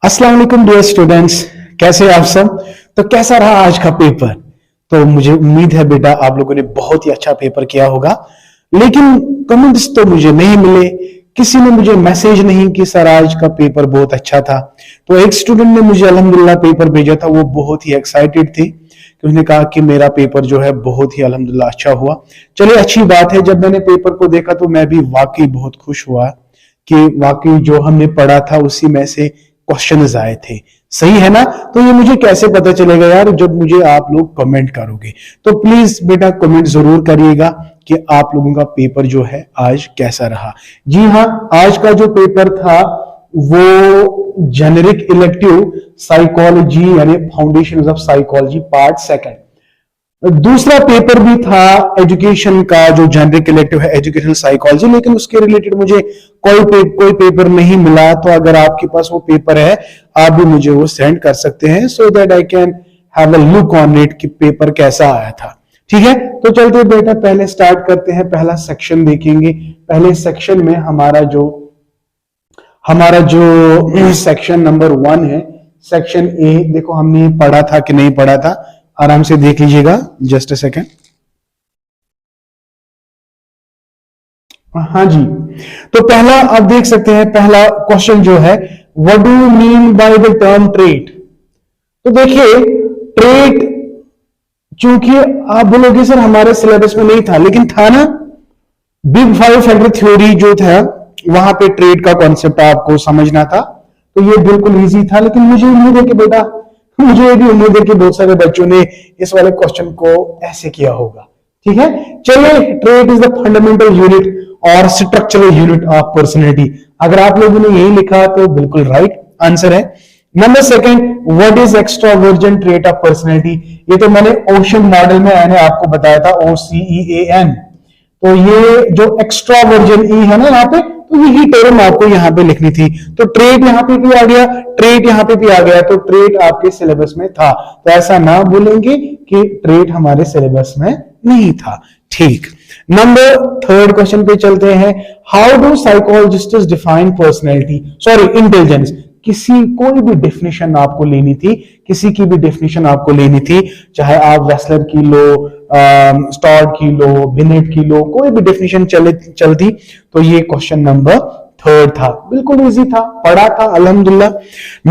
अस्सलाम वालेकुम dear students, कैसे आप सब। तो कैसा रहा आज का पेपर। तो मुझे उम्मीद है बेटा आप लोगों ने बहुत ही अच्छा पेपर किया होगा, लेकिन कमेंट्स तो मुझे नहीं मिले, किसी ने मुझे मैसेज नहीं कि सर आज का पेपर बहुत अच्छा था। तो एक स्टूडेंट ने मुझे अल्हम्दुलिल्लाह पेपर भेजा था, वो बहुत ही एक्साइटेड थे कि उसने कहा कि मेरा पेपर जो है बहुत ही अल्हम्दुलिल्लाह अच्छा हुआ। चलिए अच्छी बात है, जब मैंने पेपर को देखा तो मैं भी वाकई बहुत खुश हुआ कि वाकई जो हमने पढ़ा था उसी में से क्वेश्चंस आए थे। सही है ना। तो ये मुझे कैसे पता चलेगा यार, जब मुझे आप लोग कमेंट करोगे। तो प्लीज बेटा कमेंट जरूर करिएगा कि आप लोगों का पेपर जो है आज कैसा रहा। जी हाँ, आज का जो पेपर था वो जेनेरिक इलेक्टिव साइकोलॉजी यानी foundation of psychology part second. दूसरा पेपर भी था एजुकेशन का, जो जेनरिक इलेक्टिव है एजुकेशनल साइकोलॉजी, लेकिन उसके रिलेटेड मुझे कोई पेपर नहीं मिला। तो अगर आपके पास वो पेपर है आप भी मुझे वो सेंड कर सकते हैं, so that I can have a look on it कि पेपर कैसा आया था। ठीक है, तो चलते बेटा पहले स्टार्ट करते हैं, पहला सेक्शन देखेंगे। पहले सेक्शन में हमारा जो सेक्शन नंबर 1 है, सेक्शन ए। देखो हमने पढ़ा था कि नहीं पढ़ा था, आराम से देख लीजिएगा, जस्ट अ सेकेंड। हाँ जी, तो पहला आप देख सकते हैं, पहला क्वेश्चन जो है, what do you mean by the term trait. तो देखिए ट्रेट, चूंकि आप बोलोगे सर हमारे सिलेबस में नहीं था, लेकिन था ना। बिग 5 फैक्टर थ्योरी जो था वहां पे ट्रेट का कॉन्सेप्ट आपको समझना था, तो ये बिल्कुल इजी था। लेकिन मुझे उम्मीद है कि बेटा, मुझे भी उम्मीद है कि बहुत सारे बच्चों ने इस वाले क्वेश्चन को ऐसे किया होगा। ठीक है, चलिए, trait is the fundamental unit और स्ट्रक्चरल यूनिट ऑफ पर्सनैलिटी। अगर आप लोगों ने यही लिखा तो बिल्कुल राइट आंसर है। Number second, what is extraversion trait of personality. ये तो मैंने ओशन मॉडल में मैंने आपको बताया था, OCEAN। तो ये जो एक्स्ट्रावर्जन ई है ना यहाँ पे, तो यही टर्म आपको यहाँ पे लिखनी थी। तो ट्रेट यहाँ पे भी आ गया, ट्रेट यहाँ पे भी आ गया, तो ट्रेट आपके सिलेबस में था। तो ऐसा ना बोलेंगे कि ट्रेट हमारे सिलेबस में नहीं था। ठीक, नंबर 3 क्वेश्चन पे चलते हैं। How do psychologists define personality, sorry intelligence. कोई भी डेफिनेशन आपको लेनी थी, किसी की भी डेफिनेशन आपको लेनी थी, चाहे आप वेस्लर की लो, स्टॉर्ड की लो, बिनेट की लो, कोई भी डेफिनेशन चलती। तो ये क्वेश्चन नंबर 3 था, बिल्कुल इजी था, पढ़ा था अल्हम्दुलिल्लाह।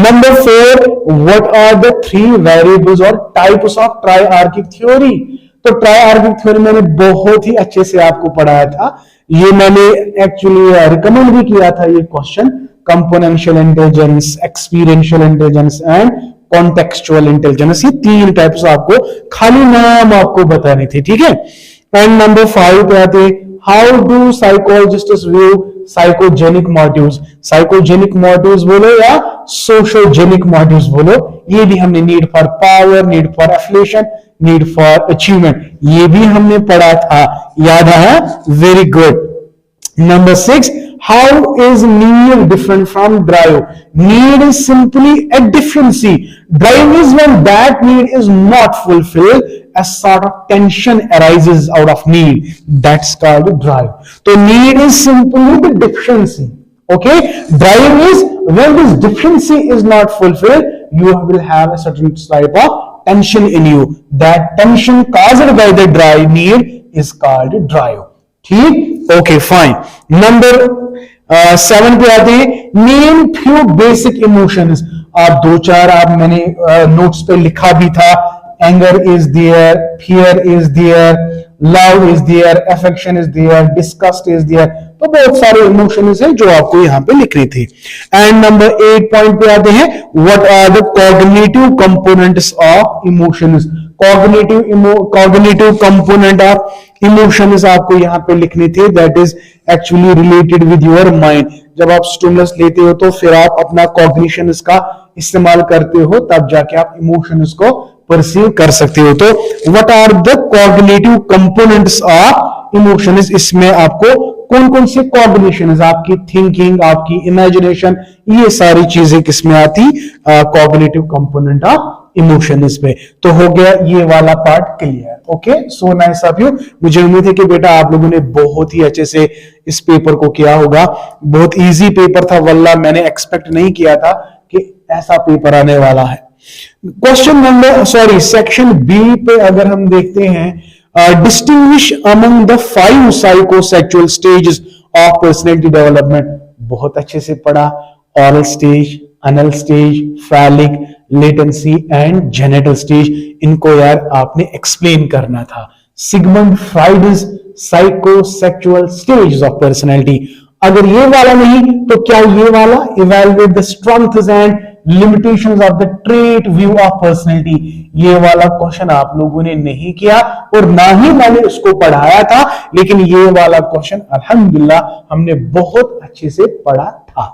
Number 4, what are the 3 variables और टाइप्स ऑफ ट्राइआर्किक थ्योरी। तो ट्राइआर्किक थ्योरी मैंने बहुत ही अच्छे से आपको पढ़ाया था, ये मैंने एक्चुअली रिकमेंड भी किया था ये question. Componential intelligence, experiential intelligence and contextual intelligence, ये 3 टाइप्स आपको खाली नाम आपको बतानी थी। ठीक है, एंड नंबर 5 पे आते, how do psychologists view psychogenic motives. Psychogenic motives बोलो या सोशोजेनिक मोटिव्स बोलो, ये भी हमने need for power, need for affiliation, need for achievement, ये भी हमने पढ़ा था, याद आया, very good. Number 6, how is need different from drive? Need is simply a deficiency. Drive is when that need is not fulfilled, a sort of tension arises out of need. That's called drive. So need is simply the deficiency. Okay? Drive is when this deficiency is not fulfilled, you will have a certain type of tension in you. That tension caused by the drive need is called drive. ठीक, okay fine. Number 7 पे आते हैं, name few basic emotions. आप 2-4 आप मैंने notes पे लिखा भी था। Anger is there, fear is there, love is there, affection is there, disgust is there. तो बहुत सारे इमोशंस हैं जो आपको यहाँ पे लिखने थे। एंड नंबर 8 पॉइंट पे आते हैं, what are the cognitive components of emotions. Cognitive component of emotions आपको यहाँ पे लिखने थे, that is actually related with your mind. जब आप स्टिमुलस लेते हो तो फिर आप अपना कॉग्निशंस का इस्तेमाल करते हो, तब जाके आप इमोशंस को परसीव कर सकते हो। तो what are the cognitive components of emotions, इसमें आपको कौन कौन से कॉग्निशंस, आपकी थिंकिंग, आपकी इमेजिनेशन, ये सारी चीजें किसमें आती, कॉग्निटिव कंपोनेंट ऑफ इमोशंस पे। तो हो गया ये वाला part clear. Okay, so nice of you. मुझे उम्मीद है कि बेटा आप लोगों ने बहुत ही अच्छे से इस पेपर को किया होगा। बहुत इजी पेपर था, वल्लाह मैंने एक्सपेक्ट नहीं किया था कि ऐसा पेपर आने वाला है। क्वेश्चन नंबर सेक्शन बी पे अगर हम देखते हैं, distinguish among the 5 psychosexual stages of personality development, बहुत अच्छे से पढ़ा। Oral stage, anal stage, phallic, latency and genital stage, इनको यार आपने एक्सप्लेन करना था। Sigmund Freud's psychosexual stage of personality, अगर ये वाला नहीं तो क्या ये वाला, evaluate the strengths and limitations of the trait view of personality, ये वाला क्वेश्चन आप लोगों ने नहीं किया और ना ही मैंने उसको पढ़ाया था, लेकिन ये वाला क्वेश्चन अल्हम्दुलिल्लाह हमने बहुत अच्छे से पढ़ा था।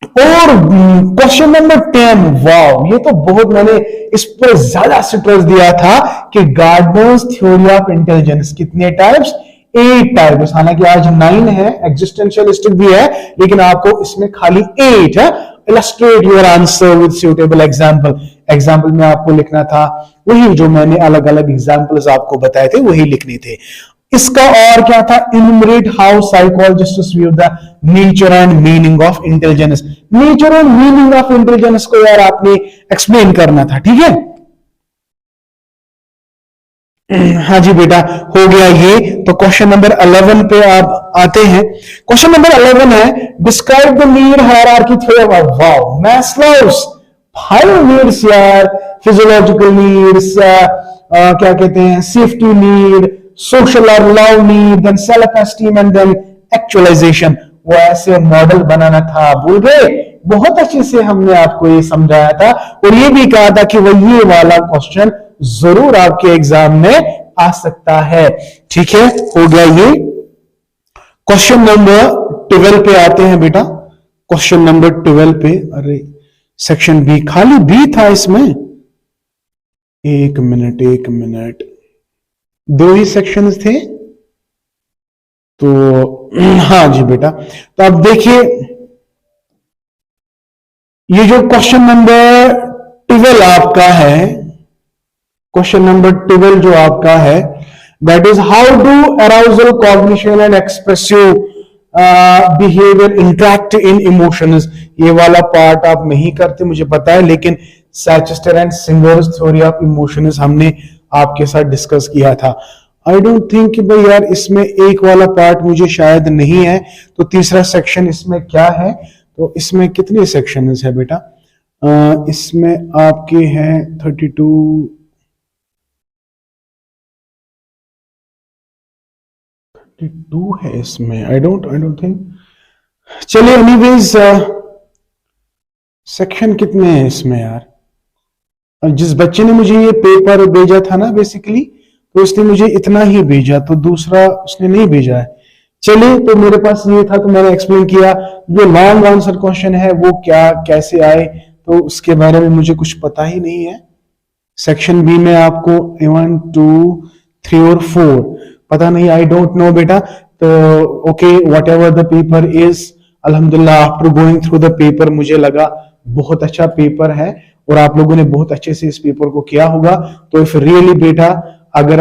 और क्वेश्चन नंबर 10, वाव, ये तो बहुत मैंने इस पर ज्यादा स्ट्रेस दिया था कि गार्डनर्स थ्योरी ऑफ इंटेलिजेंस कितने टाइप्स, 8 टाइप्स। हालांकि आज 9 है, एग्जिस्टेंशियलिस्टिक भी है, लेकिन आपको इसमें खाली 8 है। Illustrate your answer with suitable example, example में आपको लिखना था वही जो मैंने अलग अलग एग्जाम्पल्स आपको बताए थे, वही लिखने थे। इसका और क्या था, enumerate how psychologists view the nature and meaning of intelligence, nature and meaning of intelligence को यार आपने एक्सप्लेन करना था, ठीक है। हाँ जी बेटा, हो गया ये। तो क्वेश्चन नंबर 11 पे आप आते हैं। क्वेश्चन नंबर 11 है, describe the need hierarchy theorem of, wow, Maslow's 5 needs यार, फिजियोलॉजिकल नीड्स, क्या कहते हैं, सेफ्टी नीड, सोशल और love need, then self esteem and then actualization. वो ऐसे मॉडल बनाना था, भूल गए? बहुत अच्छे से हमने आपको ये समझाया था और ये भी कहा था कि वो ये वाला क्वेश्चन जरूर आपके एग्जाम में आ सकता है, ठीक है। हो गया ये। क्वेश्चन नंबर 12 पे आते हैं बेटा। क्वेश्चन नंबर 12 पे, अरे सेक्शन बी, खाली बी था इसमें, एक मिनट, 2 ही सेक्शंस थे तो हाँ जी बेटा। तो अब देखिए, ये जो क्वेश्चन नंबर 12 आपका है, क्वेश्चन नंबर 12 जो आपका है, that is how do arousal, cognition and expressive behaviour interact in emotions. ये वाला पार्ट आप नहीं करते मुझे पता है, लेकिन Schachter and Singer's theory of emotions हमने आपके साथ डिस्कस किया था। आई डोंट थिंक कि भाई यार इसमें एक वाला पार्ट मुझे शायद नहीं है, तो तीसरा सेक्शन इसमें क्या है, तो इसमें कितने सेक्शन है बेटा, इसमें आपके हैं 32 है इसमें, आई डोंट थिंक। चलिए एनीवेज, सेक्शन कितने हैं इसमें यार। जिस बच्चे ने मुझे ये पेपर भेजा था ना बेसिकली, तो उसने मुझे इतना ही भेजा, तो दूसरा उसने नहीं भेजा है। चलिए, तो मेरे पास ये था तो मैंने एक्सप्लेन किया। जो लॉन्ग आंसर क्वेश्चन है वो क्या कैसे आए, तो उसके बारे में मुझे कुछ पता ही नहीं है। सेक्शन बी में आपको 1 2 3 और 4 पता नहीं, आई डोंट नो बेटा। तो okay, whatever the paper is, अल्हम्दुलिल्लाह after going through the paper मुझे लगा बहुत अच्छा पेपर है और आप लोगों ने बहुत अच्छे से इस पेपर को किया होगा। तो इफ रियली बेटा, अगर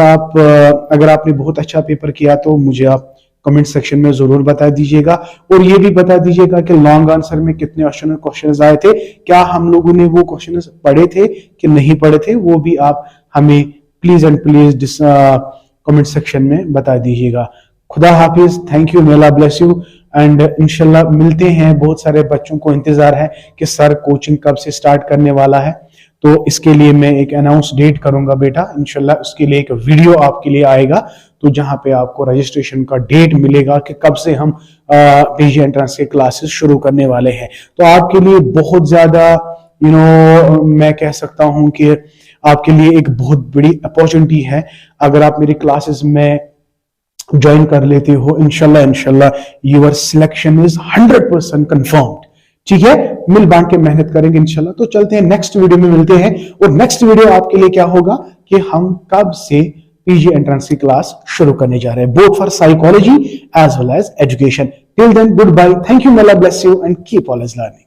आपने बहुत अच्छा पेपर किया तो मुझे आप कमेंट सेक्शन में जरूर बता दीजिएगा, और ये भी बता दीजिएगा कि लॉन्ग आंसर में कितने क्वेश्चन आए थे, क्या हम लोगों ने वो क्वेश्चन पढ़े थे कि नहीं पढ़े थे, वो भी आप हमें please and please comment section में बता दीजिएगा। खुदा हाफिज, थैंक यू, मेला ब्लेस यू, एंड इंशाल्लाह मिलते हैं। बहुत सारे बच्चों को इंतजार है कि सर कोचिंग कब से स्टार्ट करने वाला है, तो इसके लिए मैं एक अनाउंस डेट करूंगा बेटा, इंशाल्लाह उसके लिए एक वीडियो आपके लिए आएगा, तो जहां पे आपको रजिस्ट्रेशन का डेट मिलेगा कि कब से हम पीजी एंट्रेंस के क्लासेस शुरू करने वाले हैं। तो आपके लिए बहुत ज्यादा मैं कह सकता हूं कि आपके लिए एक बहुत बड़ी अपॉर्चुनिटी है अगर आप मेरी क्लासेस में ज्वाइन कर लेते हो। इंशाल्लाह योर सिलेक्शन इज 100% कंफर्म्ड। ठीक है, मिल बांट के मेहनत करेंगे इंशाल्लाह। तो चलते हैं नेक्स्ट वीडियो में मिलते हैं, और नेक्स्ट वीडियो आपके लिए क्या होगा कि हम कब से पीजी एंट्रेंस की क्लास शुरू करने जा रहे हैं, both for psychology as well as education. Till then, good bye, thank you, may Allah bless you and keep always learning.